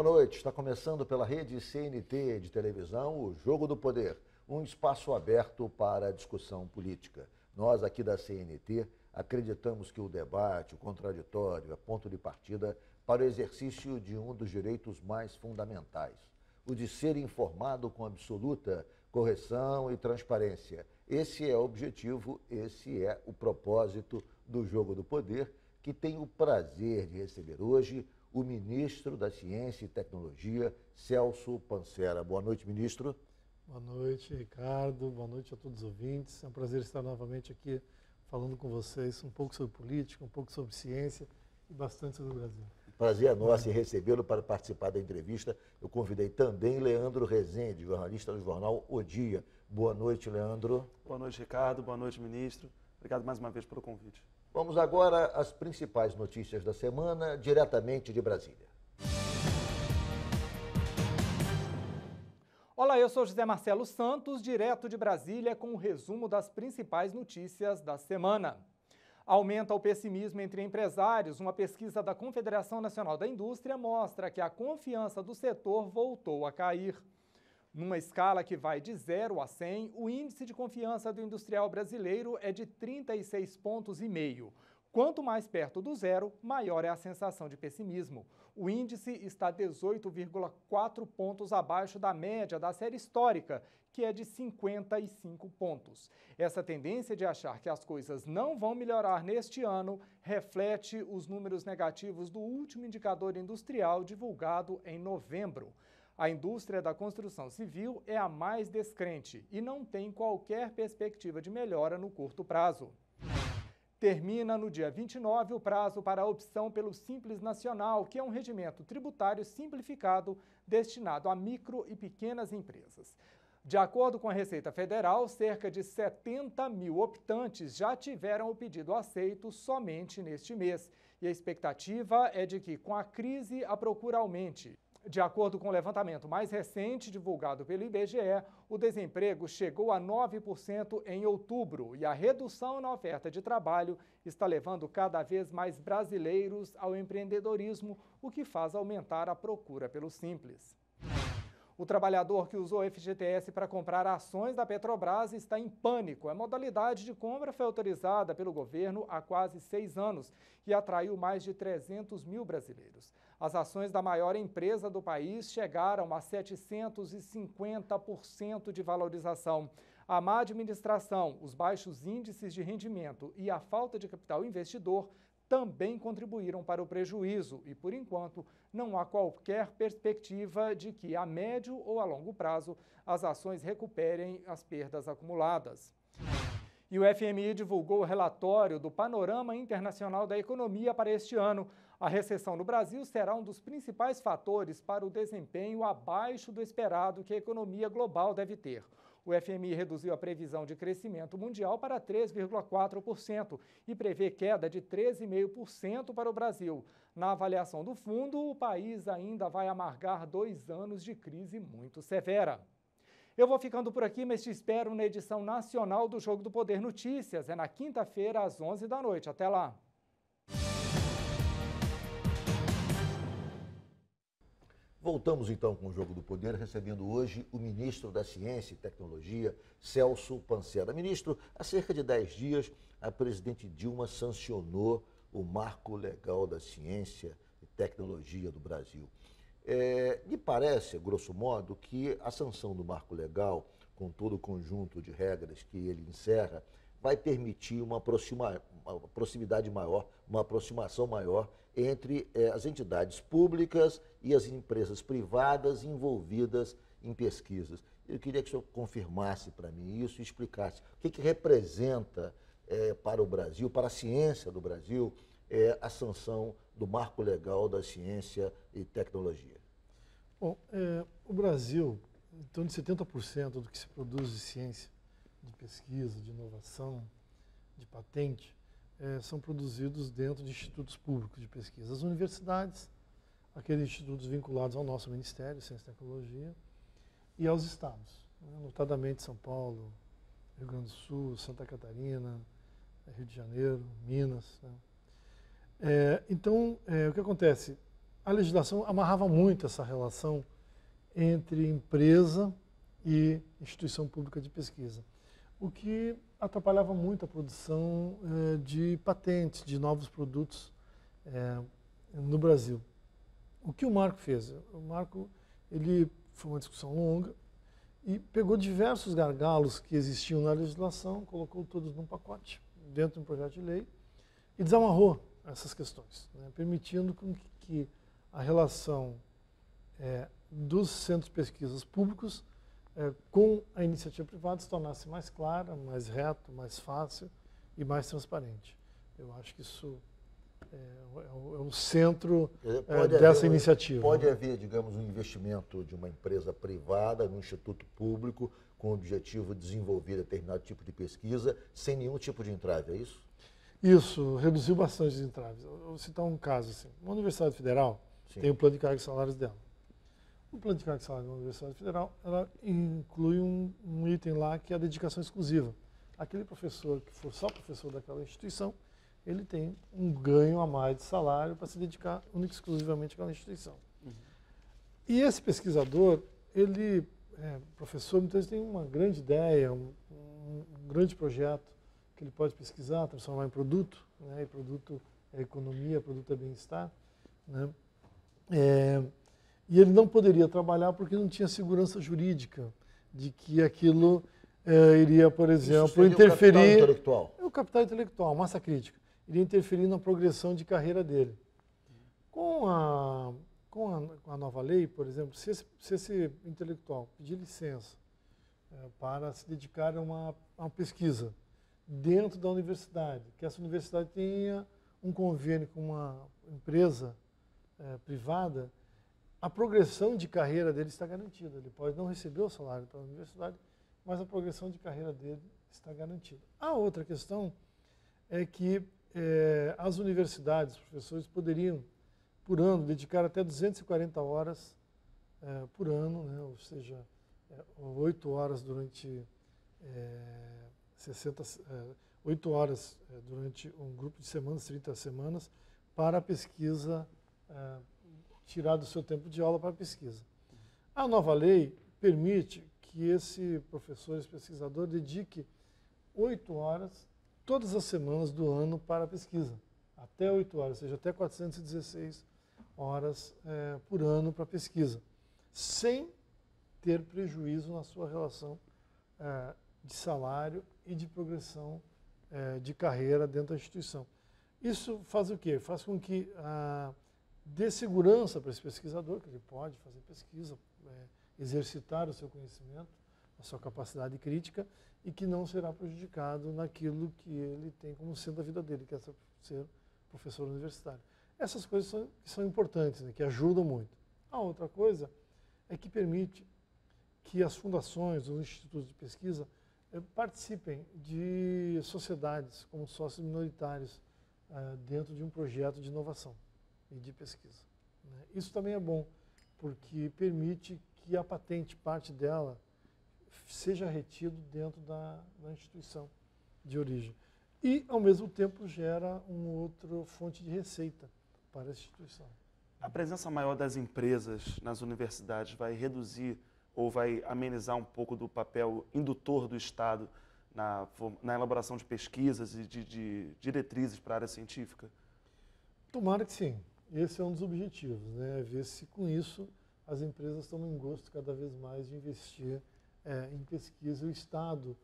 boa noite. Está começando pela rede CNT de televisão o Jogo do Poder, um espaço aberto para a discussão política. Nós aqui da CNT acreditamos que o debate, o contraditório, é ponto de partida para o exercício de um dos direitos mais fundamentais, o de ser informado com absoluta correção e transparência. Esse é o objetivo, esse é o propósito do Jogo do Poder, que tem o prazer de receber hoje o ministro da Ciência e Tecnologia, Celso Pancera. Boa noite, ministro. Boa noite, Ricardo. Boa noite a todos os ouvintes. É um prazer estar novamente aqui falando com vocês um pouco sobre política, um pouco sobre ciência e bastante sobre o Brasil. Prazer é nosso em recebê-lo para participar da entrevista. Eu convidei também Leandro Rezende, jornalista do jornal O Dia. Boa noite, Leandro. Boa noite, Ricardo. Boa noite, ministro. Obrigado mais uma vez pelo convite. Vamos agora às principais notícias da semana, diretamente de Brasília. Olá, eu sou José Marcelo Santos, direto de Brasília, com o resumo das principais notícias da semana. Aumenta o pessimismo entre empresários. Uma pesquisa da Confederação Nacional da Indústria mostra que a confiança do setor voltou a cair. Numa escala que vai de 0 a 100, o índice de confiança do industrial brasileiro é de 36,5 pontos. Quanto mais perto do zero, maior é a sensação de pessimismo. O índice está 18,4 pontos abaixo da média da série histórica, que é de 55 pontos. Essa tendência de achar que as coisas não vão melhorar neste ano reflete os números negativos do último indicador industrial divulgado em novembro. A indústria da construção civil é a mais descrente e não tem qualquer perspectiva de melhora no curto prazo. Termina no dia 29 o prazo para a opção pelo Simples Nacional, que é um regimento tributário simplificado destinado a micro e pequenas empresas. De acordo com a Receita Federal, cerca de 70 mil optantes já tiveram o pedido aceito somente neste mês. E a expectativa é de que, com a crise, a procura aumente. De acordo com o levantamento mais recente divulgado pelo IBGE, o desemprego chegou a 9% em outubro e a redução na oferta de trabalho está levando cada vez mais brasileiros ao empreendedorismo, o que faz aumentar a procura pelo Simples. O trabalhador que usou o FGTS para comprar ações da Petrobras está em pânico. A modalidade de compra foi autorizada pelo governo há quase 6 anos e atraiu mais de 300 mil brasileiros. As ações da maior empresa do país chegaram a 750% de valorização. A má administração, os baixos índices de rendimento e a falta de capital investidor também contribuíram para o prejuízo e, por enquanto, não há qualquer perspectiva de que, a médio ou a longo prazo, as ações recuperem as perdas acumuladas. E o FMI divulgou o relatório do Panorama Internacional da Economia para este ano. A recessão no Brasil será um dos principais fatores para o desempenho abaixo do esperado que a economia global deve ter. O FMI reduziu a previsão de crescimento mundial para 3,4% e prevê queda de 13,5% para o Brasil. Na avaliação do fundo, o país ainda vai amargar 2 anos de crise muito severa. Eu vou ficando por aqui, mas te espero na edição nacional do Jogo do Poder Notícias. É na quinta-feira, às 11 da noite. Até lá! Voltamos então com o Jogo do Poder, recebendo hoje o ministro da Ciência e Tecnologia, Celso Pancera. Ministro, há cerca de 10 dias, a presidente Dilma sancionou o Marco Legal da Ciência e Tecnologia do Brasil. Me parece, grosso modo, que a sanção do Marco Legal, com todo o conjunto de regras que ele encerra, vai permitir uma proximidade maior, uma aproximação maior entre as entidades públicas e as empresas privadas envolvidas em pesquisas. Eu queria que o senhor confirmasse para mim isso e explicasse o que representa para o Brasil, para a ciência do Brasil, a sanção do Marco Legal da Ciência e Tecnologia. Bom, o Brasil, em torno de 70% do que se produz de ciência, de pesquisa, de inovação, de patente, são produzidos dentro de institutos públicos de pesquisa. As universidades, aqueles institutos vinculados ao nosso Ministério, Ciência e Tecnologia, e aos estados, notadamente São Paulo, Rio Grande do Sul, Santa Catarina, Rio de Janeiro, Minas. Então, o que acontece? a legislação amarrava muito essa relação entre empresa e instituição pública de pesquisa, o que atrapalhava muito a produção de patentes, de novos produtos no Brasil. O que o Marco fez? O Marco, ele foi uma discussão longa e pegou diversos gargalos que existiam na legislação, colocou todos num pacote, dentro de um projeto de lei, e desamarrou essas questões, né, permitindo que a relação dos centros de pesquisas públicos com a iniciativa privada se tornasse mais clara, mais reta, mais fácil e mais transparente. Eu acho que isso é o centro dessa iniciativa. Pode haver, digamos, um investimento de uma empresa privada no instituto público com o objetivo de desenvolver determinado tipo de pesquisa sem nenhum tipo de entrave, é isso? Isso, reduziu bastante os entraves. Eu vou citar um caso assim. Uma Universidade Federal tem o plano de carga e salários dela. O plano de carga e salários da Universidade Federal, ela inclui um item lá que é a dedicação exclusiva. Aquele professor que for só professor daquela instituição, ele tem um ganho a mais de salário para se dedicar única e exclusivamente àquela instituição. Uhum. E esse pesquisador, ele, professor, muitas vezes tem uma grande ideia, um grande projeto que ele pode pesquisar, transformar em produto, né? E produto é economia, produto é bem-estar, né? E ele não poderia trabalhar porque não tinha segurança jurídica de que aquilo iria, por exemplo, interferir... O capital intelectual. O capital intelectual, massa crítica. Iria interferir na progressão de carreira dele. Com a nova lei, por exemplo, se esse intelectual pedir licença para se dedicar a uma pesquisa dentro da universidade, que essa universidade tenha um convênio com uma empresa privada, a progressão de carreira dele está garantida. Ele pode não receber o salário pela universidade, mas a progressão de carreira dele está garantida. A outra questão é que as universidades, os professores poderiam, por ano, dedicar até 240 horas por ano, né? Ou seja, 8 horas durante 8 horas durante um grupo de semanas, 30 semanas, para a pesquisa, tirar do seu tempo de aula para a pesquisa. A nova lei permite que esse professor, esse pesquisador, dedique 8 horas todas as semanas do ano para a pesquisa. Até 8 horas, ou seja, até 416 horas por ano para a pesquisa, sem ter prejuízo na sua relação de salário e de progressão de carreira dentro da instituição. Isso faz o quê? Faz com que dê segurança para esse pesquisador, que ele pode fazer pesquisa, exercitar o seu conhecimento, a sua capacidade crítica, e que não será prejudicado naquilo que ele tem como sendo a vida dele, que é ser professor universitário. Essas coisas são importantes, né, que ajudam muito. A outra coisa é que permite que as fundações, os institutos de pesquisa, participem de sociedades como sócios minoritários dentro de um projeto de inovação e de pesquisa, né? Isso também é bom, porque permite que a patente, parte dela, seja retido dentro da instituição de origem. E, ao mesmo tempo, gera uma outra fonte de receita para a instituição. A presença maior das empresas nas universidades vai reduzir ou vai amenizar um pouco do papel indutor do Estado na elaboração de pesquisas e de diretrizes para a área científica? Tomara que sim. Esse é um dos objetivos, né? Ver se com isso as empresas tomam gosto cada vez mais de investir em pesquisa e o Estado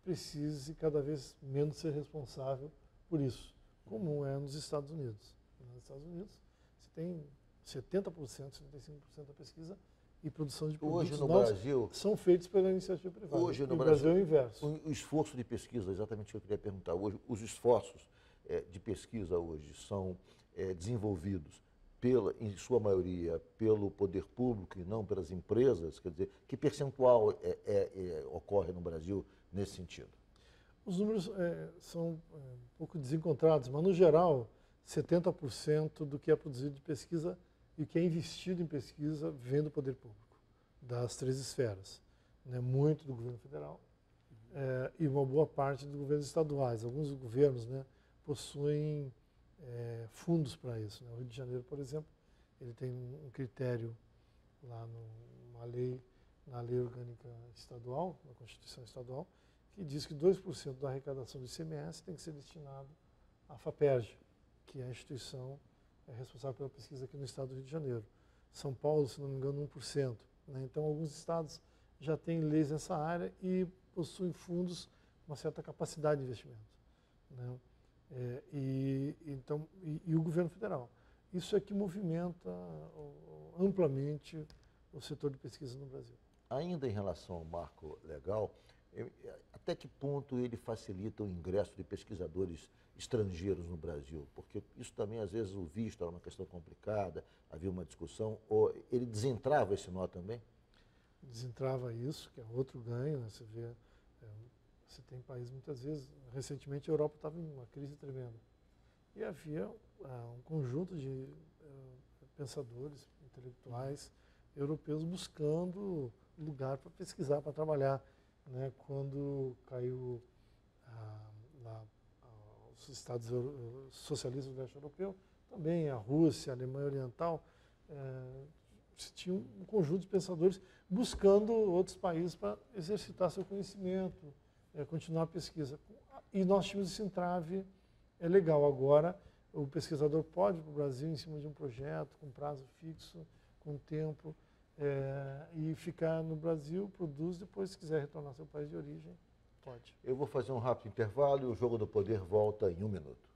precise cada vez menos ser responsável por isso, como é nos Estados Unidos. Nos Estados Unidos você tem 70%, 75% da pesquisa e produção de produtos hoje no novos Brasil, são feitos pela iniciativa privada. Hoje no Brasil é o inverso. O esforço de pesquisa, exatamente o que eu queria perguntar hoje, os esforços de pesquisa hoje são desenvolvidos em sua maioria, pelo poder público e não pelas empresas? Quer dizer, que percentual ocorre no Brasil nesse sentido? Os números são um pouco desencontrados, mas no geral, 70% do que é produzido de pesquisa e o que é investido em pesquisa vem do poder público, das 3 esferas, né? Muito do governo federal e uma boa parte dos governos estaduais. Alguns governos, né, possuem fundos para isso, né? O Rio de Janeiro, por exemplo, ele tem um critério lá na lei orgânica estadual, na Constituição Estadual, que diz que 2% da arrecadação do ICMS tem que ser destinado à FAPERJ, que é a instituição responsável pela pesquisa aqui no estado do Rio de Janeiro. São Paulo, se não me engano, 1%. Né? Então, alguns estados já têm leis nessa área e possuem fundos com uma certa capacidade de investimento. Né? E o governo federal. Isso é que movimenta amplamente o setor de pesquisa no Brasil. Ainda em relação ao marco legal, até que ponto ele facilita o ingresso de pesquisadores estrangeiros no Brasil? Porque isso também, às vezes, o visto era uma questão complicada, havia uma discussão, ou ele desentrava esse nó também? Desentrava isso, que é outro ganho, né? Você vê, você tem países, muitas vezes, recentemente a Europa estava em uma crise tremenda. E havia um conjunto de pensadores, intelectuais europeus buscando lugar para pesquisar, para trabalhar. Né? Quando caiu os estados socialistas do leste europeu, também a Rússia, a Alemanha Oriental, se tinha um conjunto de pensadores buscando outros países para exercitar seu conhecimento, continuar a pesquisa. E nós tínhamos esse entrave legal. Agora, o pesquisador pode ir para o Brasil em cima de um projeto, com prazo fixo, com tempo, e ficar no Brasil, produz, depois, se quiser retornar ao seu país de origem, pode. Eu vou fazer um rápido intervalo e o Jogo do Poder volta em 1 minuto.